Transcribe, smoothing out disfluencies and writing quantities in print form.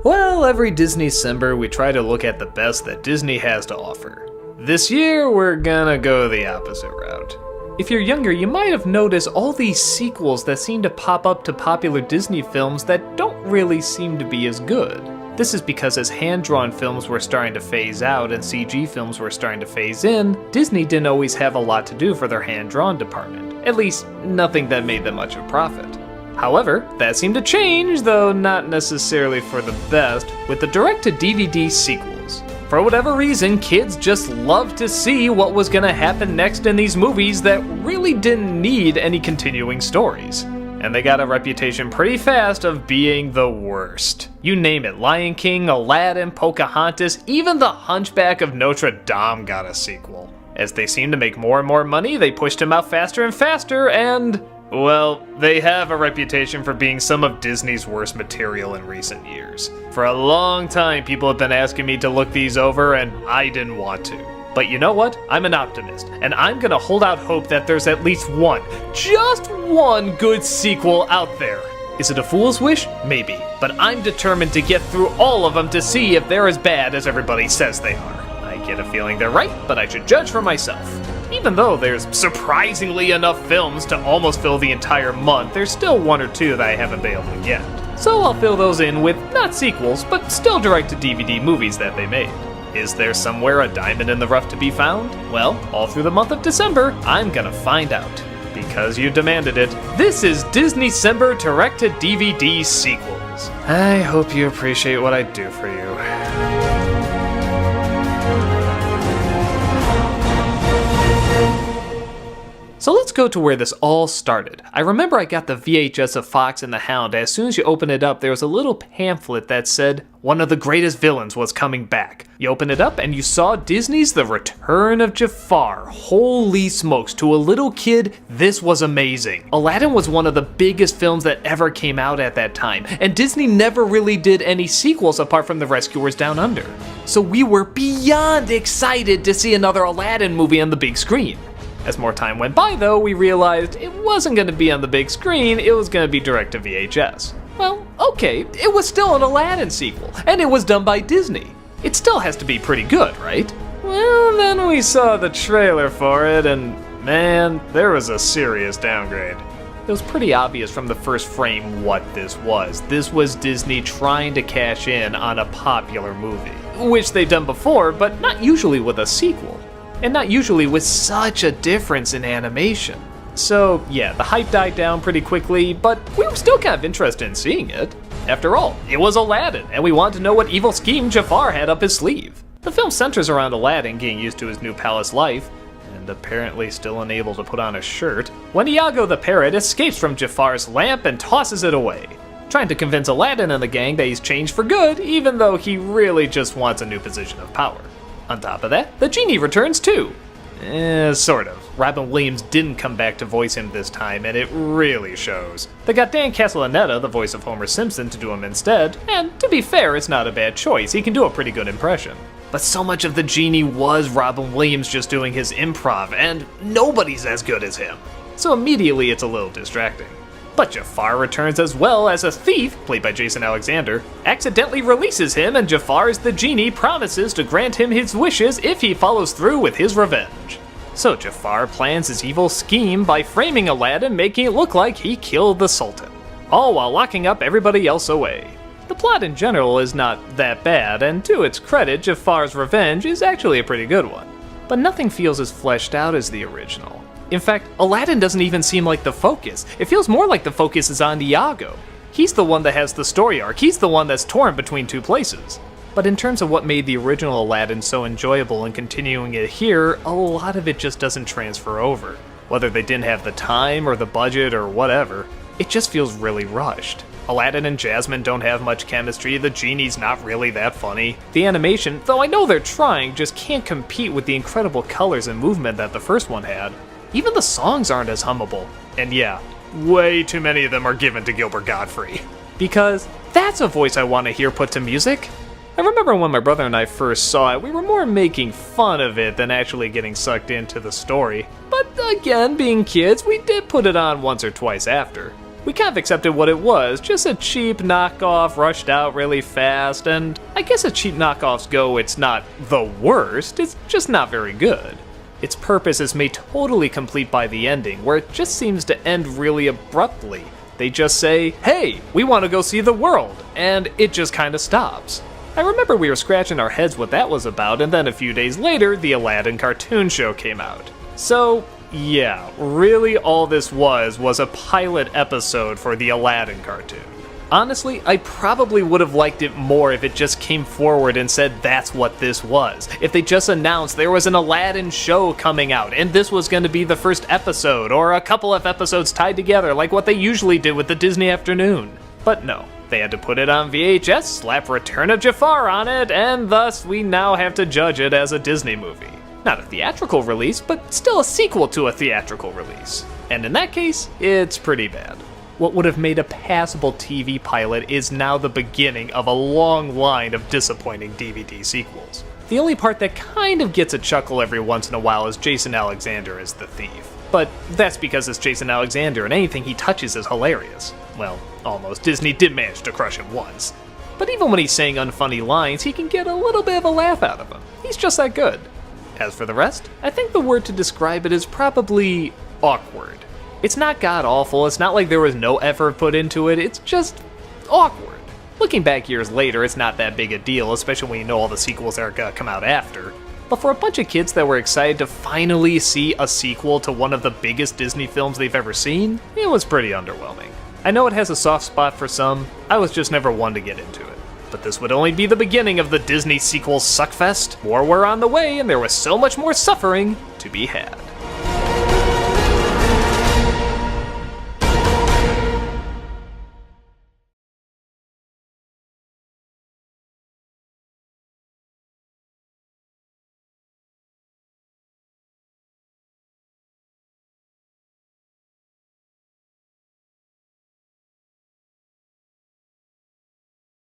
Well, every Disneycember we try to look at the best that Disney has to offer. This year, we're gonna go the opposite route. If you're younger, you might have noticed all these sequels that seem to pop up to popular Disney films that don't really seem to be as good. This is because as hand-drawn films were starting to phase out and CG films were starting to phase in, Disney didn't always have a lot to do for their hand-drawn department. At least, nothing that made them much of a profit. However, that seemed to change, though not necessarily for the best, with the direct-to-DVD sequels. For whatever reason, kids just loved to see what was gonna happen next in these movies that really didn't need any continuing stories. And they got a reputation pretty fast of being the worst. You name it, Lion King, Aladdin, Pocahontas, even The Hunchback of Notre Dame got a sequel. As they seemed to make more and more money, they pushed him out faster and faster, and well, they have a reputation for being some of Disney's worst material in recent years. For a long time, people have been asking me to look these over, and I didn't want to. But you know what? I'm an optimist, and I'm gonna hold out hope that there's at least one, just one good sequel out there. Is it a fool's wish? Maybe. But I'm determined to get through all of them to see if they're as bad as everybody says they are. I get a feeling they're right, but I should judge for myself. Even though there's surprisingly enough films to almost fill the entire month, there's still one or two that I haven't been able to get. So I'll fill those in with not sequels, but still direct-to-DVD movies that they made. Is there somewhere a diamond in the rough to be found? Well, all through the month of December, I'm gonna find out. Because you demanded it, this is Disneycember direct-to-DVD sequels. I hope you appreciate what I do for you. So let's go to where this all started. I remember I got the VHS of Fox and the Hound, and as soon as you open it up, there was a little pamphlet that said, one of the greatest villains was coming back. You open it up and you saw Disney's The Return of Jafar. Holy smokes, to a little kid, this was amazing. Aladdin was one of the biggest films that ever came out at that time, and Disney never really did any sequels apart from The Rescuers Down Under. So we were beyond excited to see another Aladdin movie on the big screen. As more time went by though, we realized it wasn't going to be on the big screen, it was going to be direct to VHS. Well, okay, it was still an Aladdin sequel, and it was done by Disney. It still has to be pretty good, right? Well, then we saw the trailer for it, and man, there was a serious downgrade. It was pretty obvious from the first frame what this was. This was Disney trying to cash in on a popular movie, which they've done before, but not usually with a sequel. And not usually with such a difference in animation. So yeah, the hype died down pretty quickly, but we were still kind of interested in seeing it. After all, it was Aladdin, and we wanted to know what evil scheme Jafar had up his sleeve. The film centers around Aladdin getting used to his new palace life, and apparently still unable to put on a shirt, when Iago the parrot escapes from Jafar's lamp and tosses it away, trying to convince Aladdin and the gang that he's changed for good, even though he really just wants a new position of power. On top of that, the genie returns too. Sort of. Robin Williams didn't come back to voice him this time, and it really shows. They got Dan Castellaneta, the voice of Homer Simpson, to do him instead, and to be fair, it's not a bad choice, he can do a pretty good impression. But so much of the genie was Robin Williams just doing his improv, and nobody's as good as him. So immediately it's a little distracting. But Jafar returns as well as a thief, played by Jason Alexander, accidentally releases him, and Jafar as the genie promises to grant him his wishes if he follows through with his revenge. So Jafar plans his evil scheme by framing Aladdin, making it look like he killed the Sultan, all while locking up everybody else away. The plot in general is not that bad, and to its credit, Jafar's revenge is actually a pretty good one. But nothing feels as fleshed out as the original. In fact, Aladdin doesn't even seem like the focus. It feels more like the focus is on Iago. He's the one that has the story arc, he's the one that's torn between two places. But in terms of what made the original Aladdin so enjoyable and continuing it here, a lot of it just doesn't transfer over. Whether they didn't have the time or the budget or whatever, it just feels really rushed. Aladdin and Jasmine don't have much chemistry, the genie's not really that funny. The animation, though I know they're trying, just can't compete with the incredible colors and movement that the first one had. Even the songs aren't as hummable. And yeah, way too many of them are given to Gilbert Gottfried. Because that's a voice I want to hear put to music. I remember when my brother and I first saw it, we were more making fun of it than actually getting sucked into the story. But again, being kids, we did put it on once or twice after. We kind of accepted what it was, just a cheap knockoff rushed out really fast, and I guess as cheap knockoffs go, it's not the worst, it's just not very good. Its purpose is made totally complete by the ending, where it just seems to end really abruptly. They just say, hey, we want to go see the world, and it just kind of stops. I remember we were scratching our heads what that was about, and then a few days later, the Aladdin cartoon show came out. So, yeah, really all this was a pilot episode for the Aladdin cartoon. Honestly, I probably would have liked it more if it just came forward and said that's what this was. If they just announced there was an Aladdin show coming out and this was going to be the first episode or a couple of episodes tied together like what they usually did with the Disney afternoon. But no, they had to put it on VHS, slap Return of Jafar on it, and thus we now have to judge it as a Disney movie. Not a theatrical release, but still a sequel to a theatrical release. And in that case, it's pretty bad. What would have made a passable TV pilot is now the beginning of a long line of disappointing DVD sequels. The only part that kind of gets a chuckle every once in a while is Jason Alexander as the thief. But that's because it's Jason Alexander and anything he touches is hilarious. Well, almost. Disney did manage to crush him once. But even when he's saying unfunny lines, he can get a little bit of a laugh out of them. He's just that good. As for the rest, I think the word to describe it is probably awkward. It's not god-awful, it's not like there was no effort put into it, it's just awkward. Looking back years later, it's not that big a deal, especially when you know all the sequels are gonna come out after. But for a bunch of kids that were excited to finally see a sequel to one of the biggest Disney films they've ever seen, it was pretty underwhelming. I know it has a soft spot for some, I was just never one to get into it. But this would only be the beginning of the Disney sequel suckfest. More were on the way, and there was so much more suffering to be had.